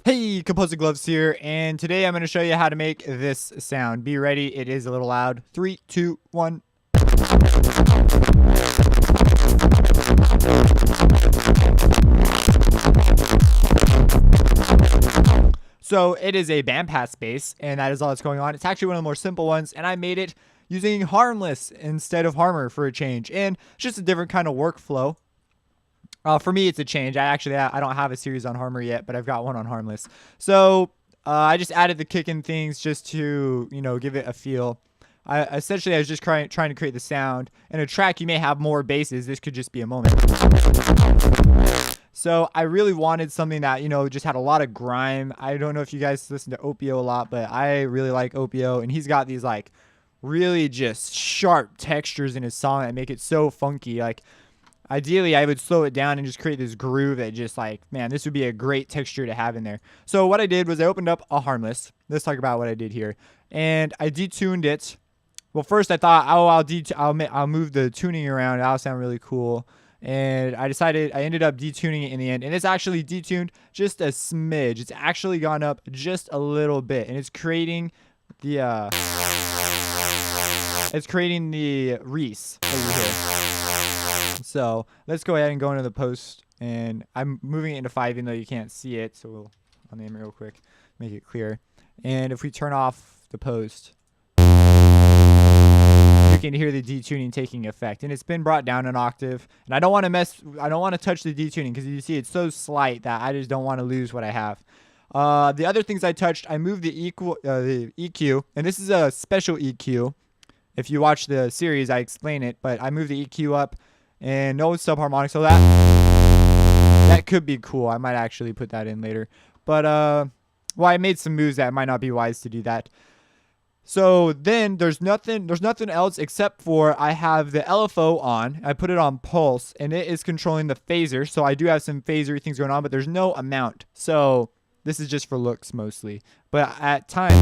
Hey, Composer Gloves here, and today I'm going to show you how to make this sound. Be ready, it is a little loud. 3, 2, 1. So it is a bandpass bass, and that is all that's going on. It's actually one of the more simple ones, and I made it using harmless instead of harmor for a change, and it's just a different kind of workflow. For me, it's a change. I don't have a series on Harmor yet, but I've got one on Harmless. So I just added the kick in things just to give it a feel. I was just trying to create the sound. In a track, you may have more basses. This could just be a moment. So I really wanted something that just had a lot of grime. I don't know if you guys listen to Opio a lot, but I really like Opio, and he's got these like really just sharp textures in his song that make it so funky. Like, ideally, I would slow it down and just create this groove that just like, man, this would be a great texture to have in there. So what I did was I opened up a Harmless. Let's talk about what I did here. And I detuned it. Well, first I thought, oh, I'll move the tuning around. That'll sound really cool. And I ended up detuning it in the end. And it's actually detuned just a smidge. It's actually gone up just a little bit. And it's creating the Reese over here. So let's go ahead and go into the post, and I'm moving it into 5 even though you can't see it. So we'll name it real quick, make it clear. And if we turn off the post, you can hear the detuning taking effect, and it's been brought down an octave. And I don't want to touch the detuning because you see it's so slight that I just don't want to lose what I have. The other things I touched, I moved the EQ, and this is a special EQ. If you watch the series, I explain it, but I moved the EQ up. And no subharmonic, so that could be cool. I might actually put that in later. But well, I made some moves that might not be wise to do that. So then there's nothing else except for I have the LFO on. I put it on pulse, and it is controlling the phaser. So I do have some phasery things going on, but there's no amount. So this is just for looks mostly. But at times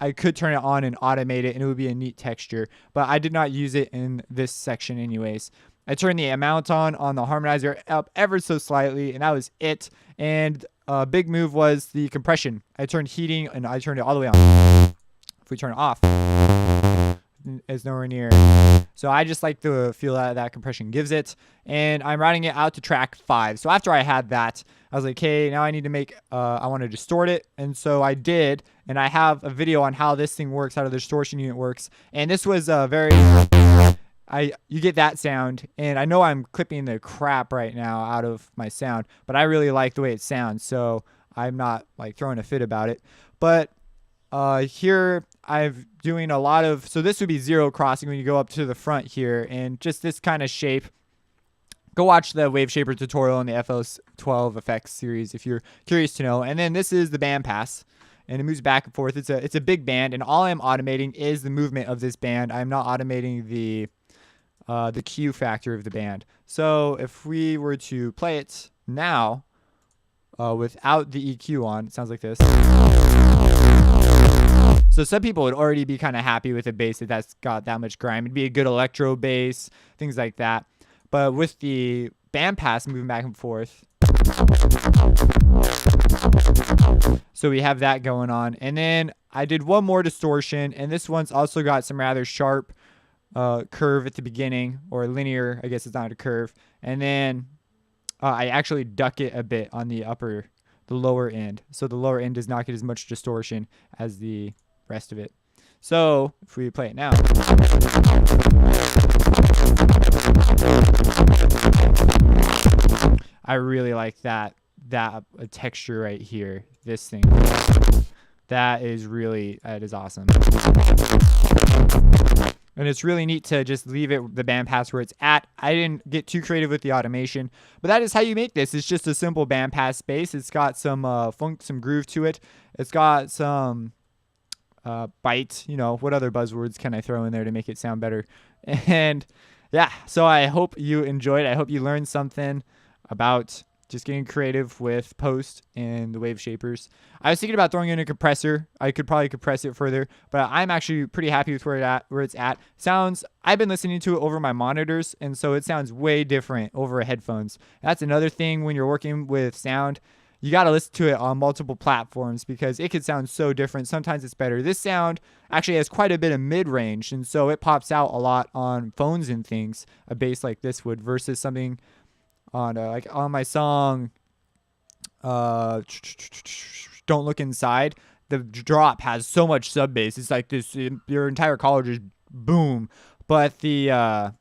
I could turn it on and automate it, and it would be a neat texture, but I did not use it in this section anyways. I turned the amount on the harmonizer up ever so slightly, and that was it. And a big move was the compression. I turned heating, and I turned it all the way on. If we turn it off, it's nowhere near. So I just like the feel that compression gives it, and I'm routing it out to track 5. So after I had that, I was like, hey, now I need to make, I want to distort it. And so I did, and I have a video on how this thing works, how the distortion unit works. And this was you get that sound, and I know I'm clipping the crap right now out of my sound, but I really like the way it sounds, so I'm not like throwing a fit about it. But here I'm doing a lot of, so this would be zero crossing when you go up to the front here, and just this kind of shape. Go watch the Wave Shaper tutorial in the FL12 effects series if you're curious to know. And then this is the band pass, and it moves back and forth. It's a big band, and all I'm automating is the movement of this band. I'm not automating the Q factor of the band. So if we were to play it now without the EQ on, it sounds like this. So some people would already be kind of happy with a bass that's got that much grime. It'd be a good electro bass, things like that. But with the bandpass moving back and forth, so we have that going on. And then I did one more distortion, and this one's also got some rather sharp curve at the beginning, or linear, I guess it's not a curve. And then I actually duck it a bit on the lower end. So the lower end does not get as much distortion as the rest of it. So if we play it now, I really like that texture right here. This thing, that is awesome. And it's really neat to just leave the bandpass where it's at. I didn't get too creative with the automation, but that is how you make this. It's just a simple bandpass bass. It's got some funk, some groove to it. It's got some bite. What other buzzwords can I throw in there to make it sound better? And yeah, so I hope you enjoyed. I hope you learned something about just getting creative with post and the wave shapers. I was thinking about throwing in a compressor. I could probably compress it further, but I'm actually pretty happy with where it's at. Sounds, I've been listening to it over my monitors, and so it sounds way different over headphones. That's another thing when you're working with sound. You got to listen to it on multiple platforms because it could sound so different. Sometimes it's better. This sound actually has quite a bit of mid-range, and so it pops out a lot on phones and things, a bass like this would, versus something on like on my song Don't Look Inside. The drop has so much sub bass. It's like this, your entire college is boom. But the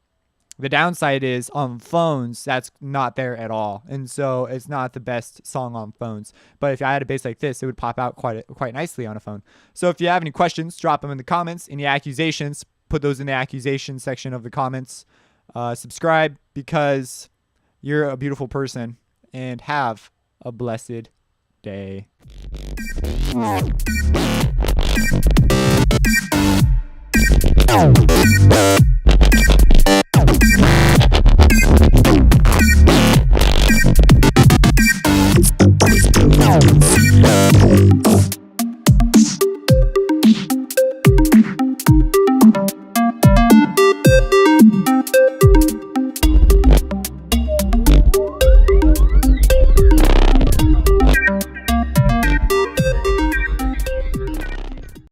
downside is on phones, that's not there at all. And so it's not the best song on phones. But if I had a bass like this, it would pop out quite nicely on a phone. So if you have any questions, drop them in the comments. Any accusations, put those in the accusation section of the comments. Subscribe because you're a beautiful person. And have a blessed day.